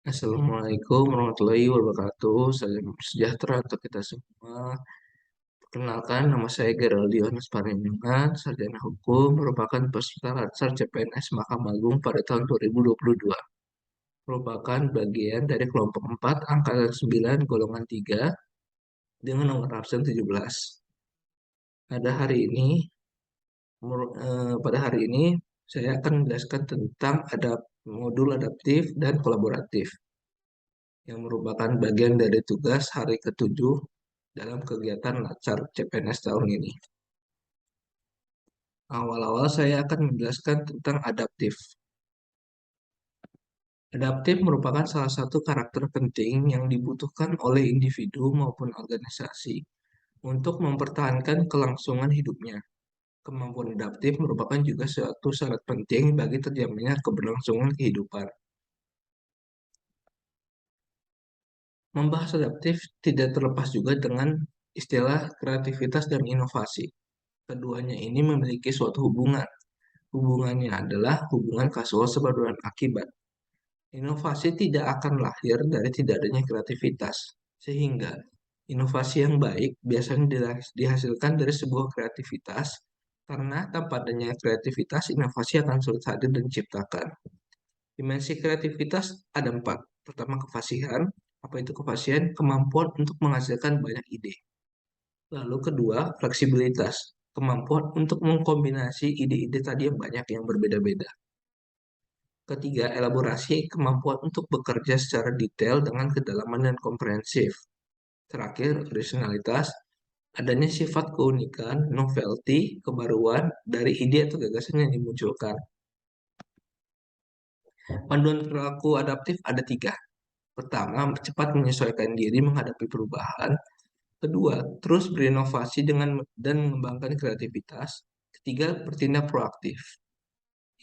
Assalamualaikum warahmatullahi wabarakatuh. Salam sejahtera untuk kita semua. Perkenalkan, nama saya Geraldi Yohanes Parinungan, sarjana hukum, merupakan peserta Latsar CPNS Mahkamah Agung pada tahun 2022. Merupakan bagian dari kelompok 4, angkatan 9, golongan 3, dengan nomor absen 17. Pada hari ini, saya akan menjelaskan tentang modul adaptif dan kolaboratif, yang merupakan bagian dari tugas hari ke-7 dalam kegiatan Latsar CPNS tahun ini. Awal-awal saya akan menjelaskan tentang adaptif. Adaptif merupakan salah satu karakter penting yang dibutuhkan oleh individu maupun organisasi untuk mempertahankan kelangsungan hidupnya. Kemampuan adaptif merupakan juga suatu syarat penting bagi terjaminnya keberlangsungan kehidupan. Membahas adaptif tidak terlepas juga dengan istilah kreativitas dan inovasi. Keduanya ini memiliki suatu hubungan. Hubungannya adalah hubungan kausal sebab dan akibat. Inovasi tidak akan lahir dari tidak adanya kreativitas, sehingga inovasi yang baik biasanya dihasilkan dari sebuah kreativitas, karena tanpa adanya kreativitas, inovasi akan sulit hadir dan diciptakan. Dimensi kreativitas ada 4. Pertama, kefasihan. Apa itu kefasihan? Kemampuan untuk menghasilkan banyak ide. Lalu kedua, fleksibilitas. Kemampuan untuk mengkombinasi ide-ide tadi yang banyak yang berbeda-beda. Ketiga, elaborasi, kemampuan untuk bekerja secara detail dengan kedalaman dan komprehensif. Terakhir, originalitas, adanya sifat keunikan, novelty, kebaruan dari ide atau gagasan yang dimunculkan. Panduan perilaku adaptif ada 3. Pertama, cepat menyesuaikan diri menghadapi perubahan. Kedua, terus berinovasi dan mengembangkan kreativitas. Ketiga, bertindak proaktif.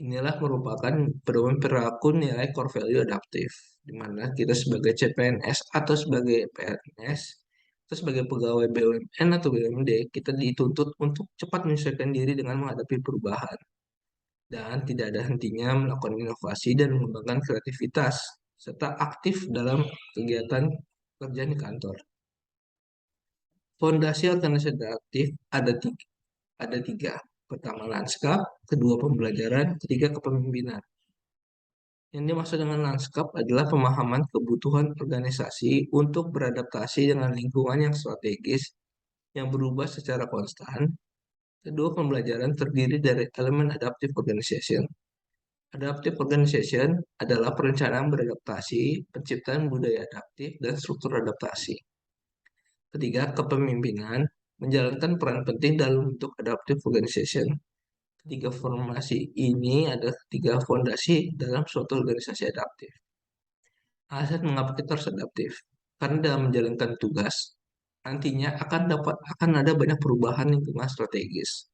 Inilah merupakan pedoman perilaku nilai core value adaptif, di mana kita sebagai CPNS atau sebagai PNS atau sebagai pegawai BUMN atau BUMD, kita dituntut untuk cepat menyesuaikan diri dengan menghadapi perubahan dan tidak ada hentinya melakukan inovasi dan mengembangkan kreativitas serta aktif dalam kegiatan kerja di kantor. Fondasi organisasi adaptif ada tiga. Pertama, lanskap, kedua, pembelajaran, ketiga, kepemimpinan. Yang dimaksud dengan lanskap adalah pemahaman kebutuhan organisasi untuk beradaptasi dengan lingkungan yang strategis yang berubah secara konstan. Kedua, pembelajaran terdiri dari elemen adaptive organization. Adaptive organization adalah perencanaan beradaptasi, penciptaan budaya adaptif, dan struktur adaptasi. Ketiga, kepemimpinan menjalankan peran penting dalam bentuk adaptive organization. Tiga formasi ini adalah tiga fondasi dalam suatu organisasi adaptif. Alasan mengapa kita harus adaptif? Karena dalam menjalankan tugas, nantinya akan ada banyak perubahan lingkungan strategis.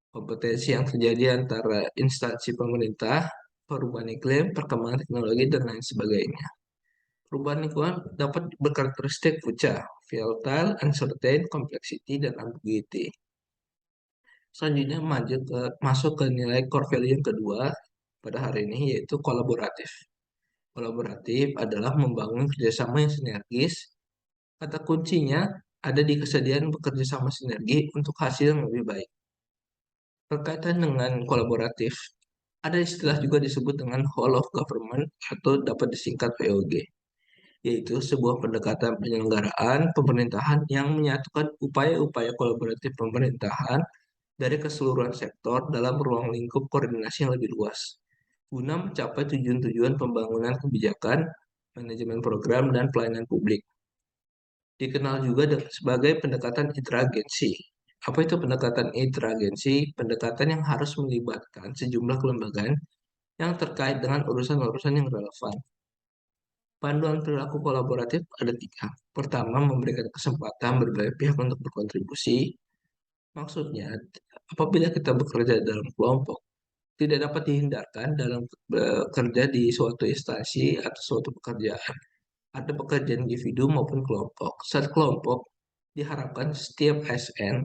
Kompetensi yang terjadi antara instansi pemerintah, perubahan iklim, perkembangan teknologi, dan lain sebagainya. Perubahan lingkungan dapat berkarakteristik VUCA, volatile, uncertain, complexity, dan ambiguity. Selanjutnya masuk ke nilai core value yang kedua pada hari ini, yaitu kolaboratif. Kolaboratif adalah membangun kerjasama yang sinergis. Kata kuncinya ada di kesediaan bekerja sama sinergi untuk hasil yang lebih baik. Berkaitan dengan kolaboratif, ada istilah juga disebut dengan whole of government atau dapat disingkat WOG, yaitu sebuah pendekatan penyelenggaraan pemerintahan yang menyatukan upaya-upaya kolaboratif pemerintahan dari keseluruhan sektor dalam ruang lingkup koordinasi yang lebih luas, guna mencapai tujuan-tujuan pembangunan kebijakan, manajemen program, dan pelayanan publik. Dikenal juga sebagai pendekatan interagensi. Apa itu pendekatan interagensi? Pendekatan yang harus melibatkan sejumlah kelembagaan yang terkait dengan urusan-urusan yang relevan. Panduan perilaku kolaboratif ada 3. Pertama, memberikan kesempatan berbagai pihak untuk berkontribusi. Maksudnya, apabila kita bekerja dalam kelompok, tidak dapat dihindarkan dalam bekerja di suatu instansi atau suatu pekerjaan. Ada pekerjaan individu maupun kelompok. Saat kelompok, diharapkan setiap ASN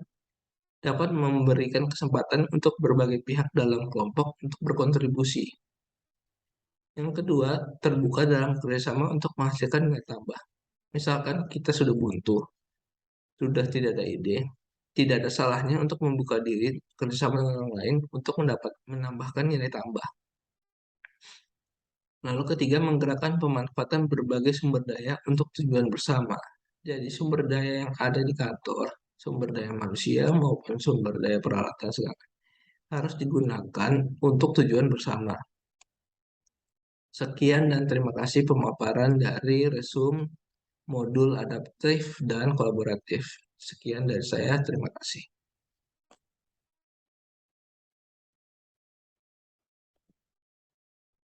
dapat memberikan kesempatan untuk berbagai pihak dalam kelompok untuk berkontribusi. Yang kedua, terbuka dalam kerjasama untuk menghasilkan nilai tambah. Misalkan kita sudah buntu, sudah tidak ada ide, tidak ada salahnya untuk membuka diri kerjasama dengan orang lain untuk menambahkan nilai tambah. Lalu ketiga, menggerakkan pemanfaatan berbagai sumber daya untuk tujuan bersama. Jadi sumber daya yang ada di kantor, sumber daya manusia maupun sumber daya peralatan segala harus digunakan untuk tujuan bersama. Sekian dan terima kasih pemaparan dari resum modul adaptif dan kolaboratif. Sekian dari saya, terima kasih.